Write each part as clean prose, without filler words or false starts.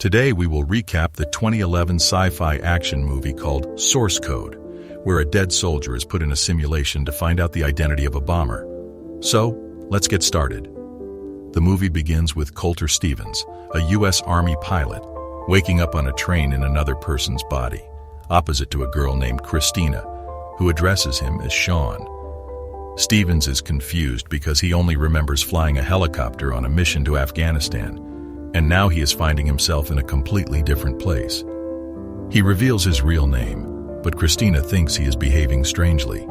Today we will recap the 2011 sci-fi action movie called Source Code, where a dead soldier is put in a simulation to find out the identity of a bomber. So, let's get started. The movie begins with Colter Stevens, a U.S. Army pilot, waking up on a train in another person's body, opposite to a girl named Christina, who addresses him as Sean. Stevens is confused because he only remembers flying a helicopter on a mission to Afghanistan, and now he is finding himself in a completely different place. He reveals his real name, but Christina thinks he is behaving strangely.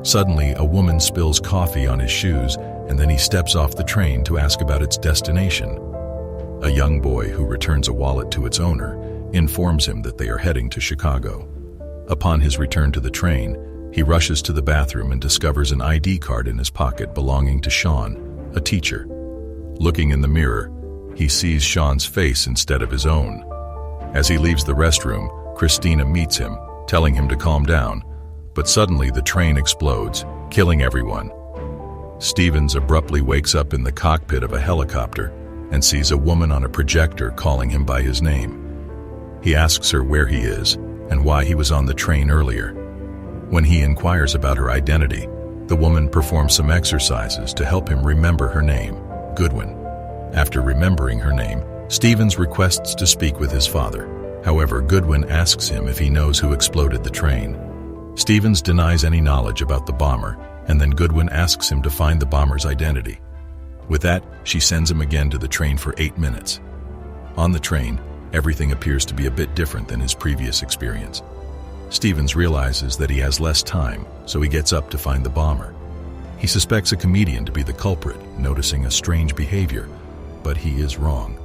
Suddenly, a woman spills coffee on his shoes, and then he steps off the train to ask about its destination. A young boy who returns a wallet to its owner informs him that they are heading to Chicago. Upon his return to the train, he rushes to the bathroom and discovers an ID card in his pocket belonging to Sean, a teacher. Looking in the mirror, he sees Sean's face instead of his own. As he leaves the restroom, Christina meets him, telling him to calm down, but suddenly the train explodes, killing everyone. Stevens abruptly wakes up in the cockpit of a helicopter and sees a woman on a projector calling him by his name. He asks her where he is and why he was on the train earlier. When he inquires about her identity, the woman performs some exercises to help him remember her name, Goodwin. After remembering her name, Stevens requests to speak with his father. However, Goodwin asks him if he knows who exploded the train. Stevens denies any knowledge about the bomber, and then Goodwin asks him to find the bomber's identity. With that, she sends him again to the train for 8 minutes. On the train, everything appears to be a bit different than his previous experience. Stevens realizes that he has less time, so he gets up to find the bomber. He suspects a comedian to be the culprit, noticing a strange behavior, but he is wrong.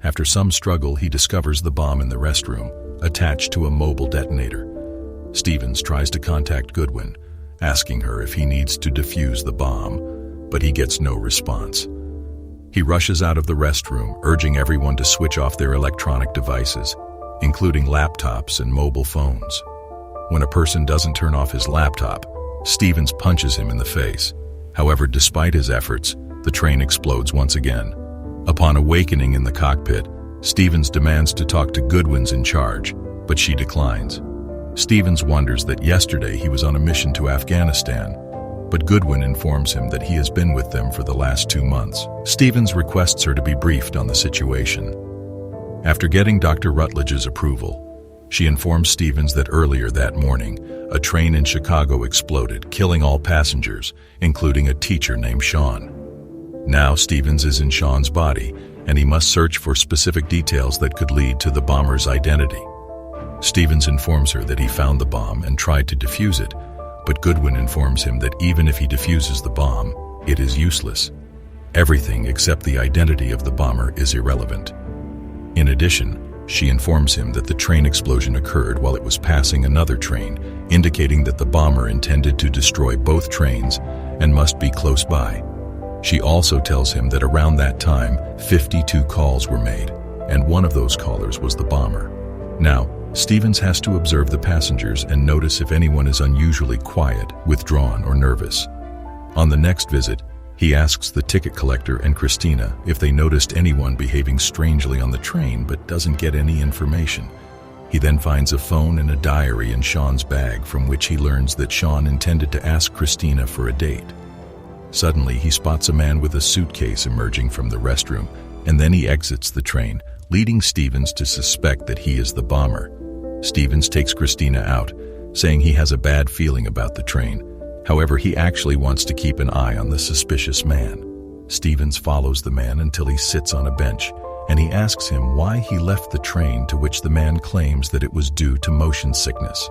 After some struggle, he discovers the bomb in the restroom, attached to a mobile detonator. Stevens tries to contact Goodwin, asking her if he needs to defuse the bomb, but he gets no response. He rushes out of the restroom, urging everyone to switch off their electronic devices, including laptops and mobile phones. When a person doesn't turn off his laptop, Stevens punches him in the face. However, despite his efforts, the train explodes once again. Upon awakening in the cockpit, Stevens demands to talk to Goodwin's in charge, but she declines. Stevens wonders that yesterday he was on a mission to Afghanistan, but Goodwin informs him that he has been with them for the last 2 months. Stevens requests her to be briefed on the situation. After getting Dr. Rutledge's approval, she informs Stevens that earlier that morning, a train in Chicago exploded, killing all passengers, including a teacher named Sean. Now Stevens is in Sean's body, and he must search for specific details that could lead to the bomber's identity. Stevens informs her that he found the bomb and tried to defuse it, but Goodwin informs him that even if he defuses the bomb, it is useless. Everything except the identity of the bomber is irrelevant. In addition, she informs him that the train explosion occurred while it was passing another train, indicating that the bomber intended to destroy both trains and must be close by. She also tells him that around that time, 52 calls were made, and one of those callers was the bomber. Now, Stevens has to observe the passengers and notice if anyone is unusually quiet, withdrawn, or nervous. On the next visit, he asks the ticket collector and Christina if they noticed anyone behaving strangely on the train but doesn't get any information. He then finds a phone and a diary in Sean's bag from which he learns that Sean intended to ask Christina for a date. Suddenly, he spots a man with a suitcase emerging from the restroom, and then he exits the train, leading Stevens to suspect that he is the bomber. Stevens takes Christina out, saying he has a bad feeling about the train. However, he actually wants to keep an eye on the suspicious man. Stevens follows the man until he sits on a bench, and he asks him why he left the train, to which the man claims that it was due to motion sickness.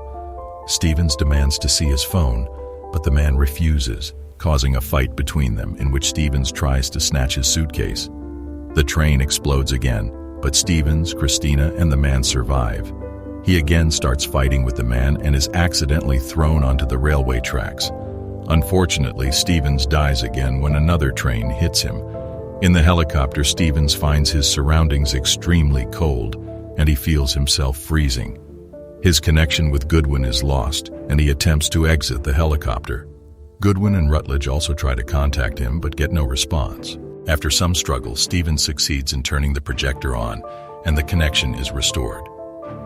Stevens demands to see his phone, but the man refuses, causing a fight between them in which Stevens tries to snatch his suitcase. The train explodes again, but Stevens, Christina, and the man survive. He again starts fighting with the man and is accidentally thrown onto the railway tracks. Unfortunately, Stevens dies again when another train hits him. In the helicopter, Stevens finds his surroundings extremely cold, and he feels himself freezing. His connection with Goodwin is lost, and he attempts to exit the helicopter. Goodwin and Rutledge also try to contact him but get no response. After some struggle, Stevens succeeds in turning the projector on, and the connection is restored.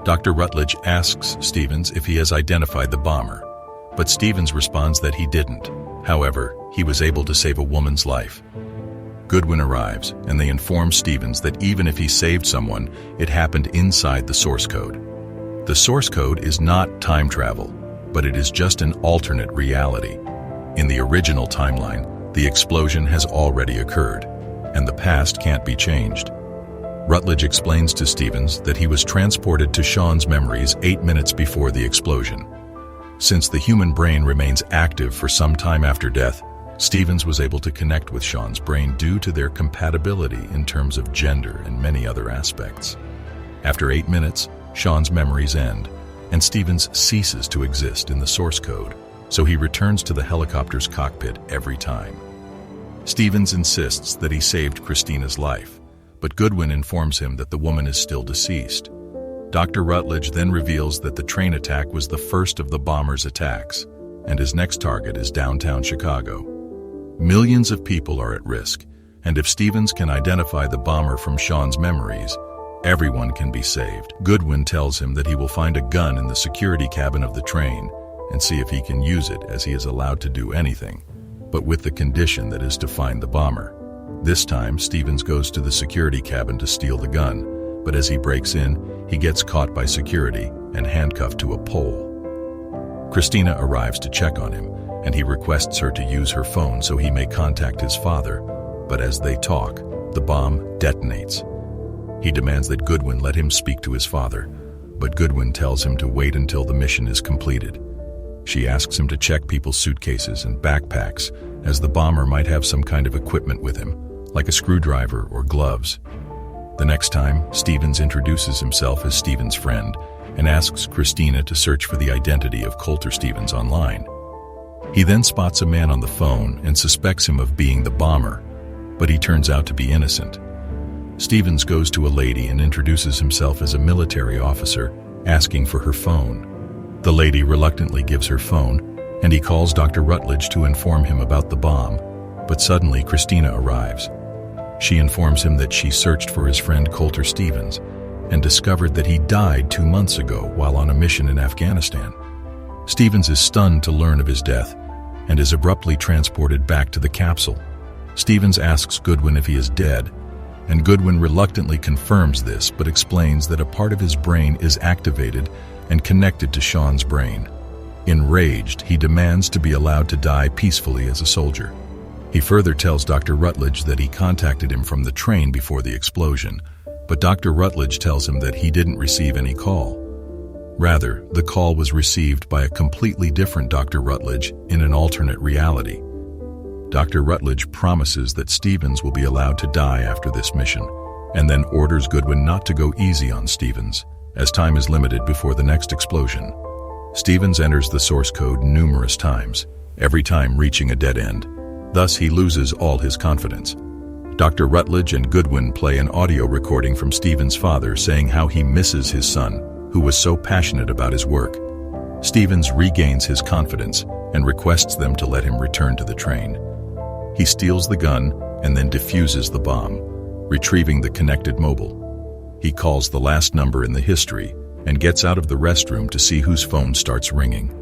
Dr. Rutledge asks Stevens if he has identified the bomber, but Stevens responds that he didn't. However, he was able to save a woman's life. Goodwin arrives, and they inform Stevens that even if he saved someone, it happened inside the source code. The source code is not time travel, but it is just an alternate reality. In the original timeline, the explosion has already occurred, and the past can't be changed. Rutledge explains to Stevens that he was transported to Sean's memories 8 minutes before the explosion. Since the human brain remains active for some time after death, Stevens was able to connect with Sean's brain due to their compatibility in terms of gender and many other aspects. After 8 minutes, Sean's memories end, and Stevens ceases to exist in the source code, so he returns to the helicopter's cockpit every time. Stevens insists that he saved Christina's life, but Goodwin informs him that the woman is still deceased. Dr. Rutledge then reveals that the train attack was the first of the bomber's attacks, and his next target is downtown Chicago. Millions of people are at risk, and if Stevens can identify the bomber from Sean's memories, everyone can be saved. Goodwin tells him that he will find a gun in the security cabin of the train and see if he can use it, as he is allowed to do anything, but with the condition that is to find the bomber. This time, Stevens goes to the security cabin to steal the gun, but as he breaks in, he gets caught by security and handcuffed to a pole. Christina arrives to check on him, and he requests her to use her phone so he may contact his father, but as they talk, the bomb detonates. He demands that Goodwin let him speak to his father, but Goodwin tells him to wait until the mission is completed. She asks him to check people's suitcases and backpacks, as the bomber might have some kind of equipment with him, like a screwdriver or gloves. The next time, Stevens introduces himself as Stevens' friend and asks Christina to search for the identity of Colter Stevens online. He then spots a man on the phone and suspects him of being the bomber, but he turns out to be innocent. Stevens goes to a lady and introduces himself as a military officer, asking for her phone. The lady reluctantly gives her phone, and he calls Dr. Rutledge to inform him about the bomb, but suddenly Christina arrives. She informs him that she searched for his friend Colter Stevens and discovered that he died 2 months ago while on a mission in Afghanistan. Stevens is stunned to learn of his death and is abruptly transported back to the capsule. Stevens asks Goodwin if he is dead, and Goodwin reluctantly confirms this but explains that a part of his brain is activated and connected to Sean's brain. Enraged, he demands to be allowed to die peacefully as a soldier. He further tells Dr. Rutledge that he contacted him from the train before the explosion, but Dr. Rutledge tells him that he didn't receive any call. Rather, the call was received by a completely different Dr. Rutledge in an alternate reality. Dr. Rutledge promises that Stevens will be allowed to die after this mission, and then orders Goodwin not to go easy on Stevens, as time is limited before the next explosion. Stevens enters the source code numerous times, every time reaching a dead end. Thus, he loses all his confidence. Dr. Rutledge and Goodwin play an audio recording from Stevens' father saying how he misses his son, who was so passionate about his work. Stevens regains his confidence and requests them to let him return to the train. He steals the gun and then defuses the bomb, retrieving the connected mobile. He calls the last number in the history and gets out of the restroom to see whose phone starts ringing.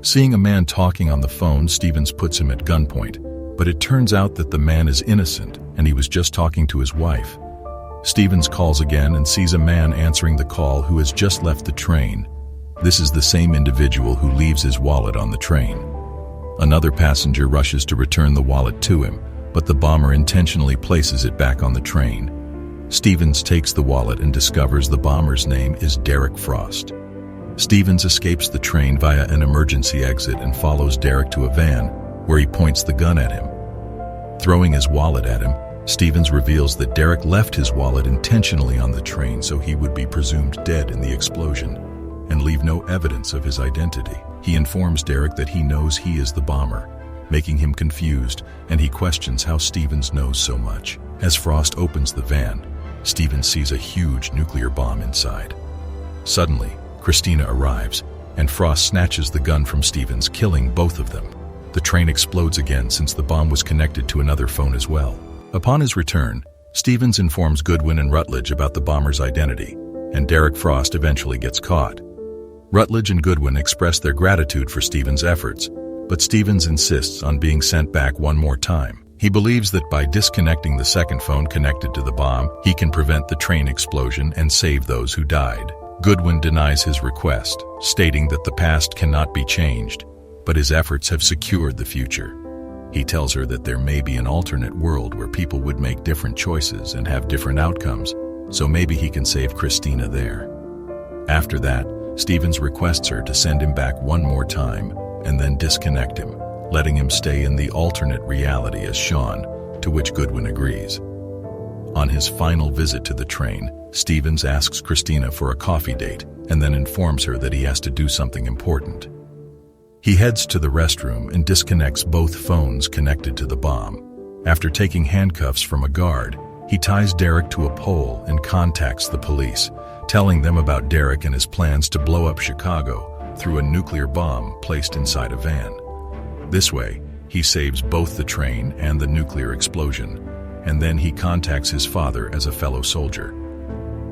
Seeing a man talking on the phone, Stevens puts him at gunpoint, but it turns out that the man is innocent and he was just talking to his wife. Stevens calls again and sees a man answering the call who has just left the train. This is the same individual who leaves his wallet on the train. Another passenger rushes to return the wallet to him, but the bomber intentionally places it back on the train. Stevens takes the wallet and discovers the bomber's name is Derek Frost. Stevens escapes the train via an emergency exit and follows Derek to a van, where he points the gun at him. Throwing his wallet at him, Stevens reveals that Derek left his wallet intentionally on the train so he would be presumed dead in the explosion and leave no evidence of his identity. He informs Derek that he knows he is the bomber, making him confused, and he questions how Stevens knows so much. As Frost opens the van, Stevens sees a huge nuclear bomb inside. Suddenly, Christina arrives, and Frost snatches the gun from Stevens, killing both of them. The train explodes again since the bomb was connected to another phone as well. Upon his return, Stevens informs Goodwin and Rutledge about the bomber's identity, and Derek Frost eventually gets caught. Rutledge and Goodwin express their gratitude for Stevens' efforts, but Stevens insists on being sent back one more time. He believes that by disconnecting the second phone connected to the bomb, he can prevent the train explosion and save those who died. Goodwin denies his request, stating that the past cannot be changed, but his efforts have secured the future. He tells her that there may be an alternate world where people would make different choices and have different outcomes, so maybe he can save Christina there. After that, Stevens requests her to send him back one more time and then disconnect him, letting him stay in the alternate reality as Sean, to which Goodwin agrees. On his final visit to the train, Stevens asks Christina for a coffee date and then informs her that he has to do something important. He heads to the restroom and disconnects both phones connected to the bomb. After taking handcuffs from a guard, he ties Derek to a pole and contacts the police, telling them about Derek and his plans to blow up Chicago through a nuclear bomb placed inside a van. This way, he saves both the train and the nuclear explosion, and then he contacts his father as a fellow soldier.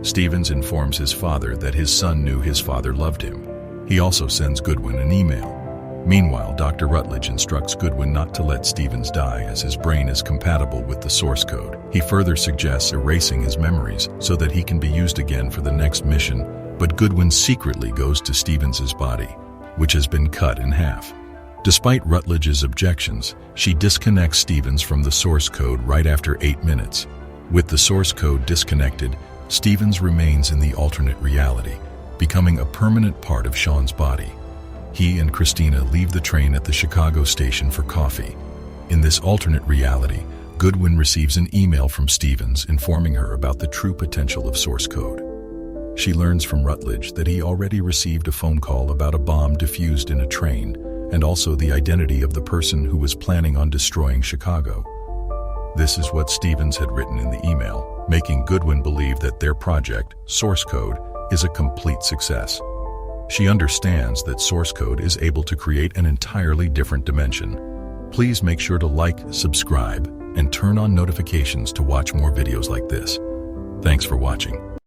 Stevens informs his father that his son knew his father loved him. He also sends Goodwin an email. Meanwhile, Dr. Rutledge instructs Goodwin not to let Stevens die as his brain is compatible with the source code. He further suggests erasing his memories so that he can be used again for the next mission, but Goodwin secretly goes to Stevens' body, which has been cut in half. Despite Rutledge's objections, she disconnects Stevens from the source code right after 8 minutes. With the source code disconnected, Stevens remains in the alternate reality, becoming a permanent part of Sean's body. He and Christina leave the train at the Chicago station for coffee. In this alternate reality, Goodwin receives an email from Stevens informing her about the true potential of source code. She learns from Rutledge that he already received a phone call about a bomb diffused in a train, and also the identity of the person who was planning on destroying Chicago. This is what Stevens had written in the email, making Goodwin believe that their project, source code, is a complete success. She understands that source code is able to create an entirely different dimension. Please make sure to like, subscribe, and turn on notifications to watch more videos like this. Thanks for watching.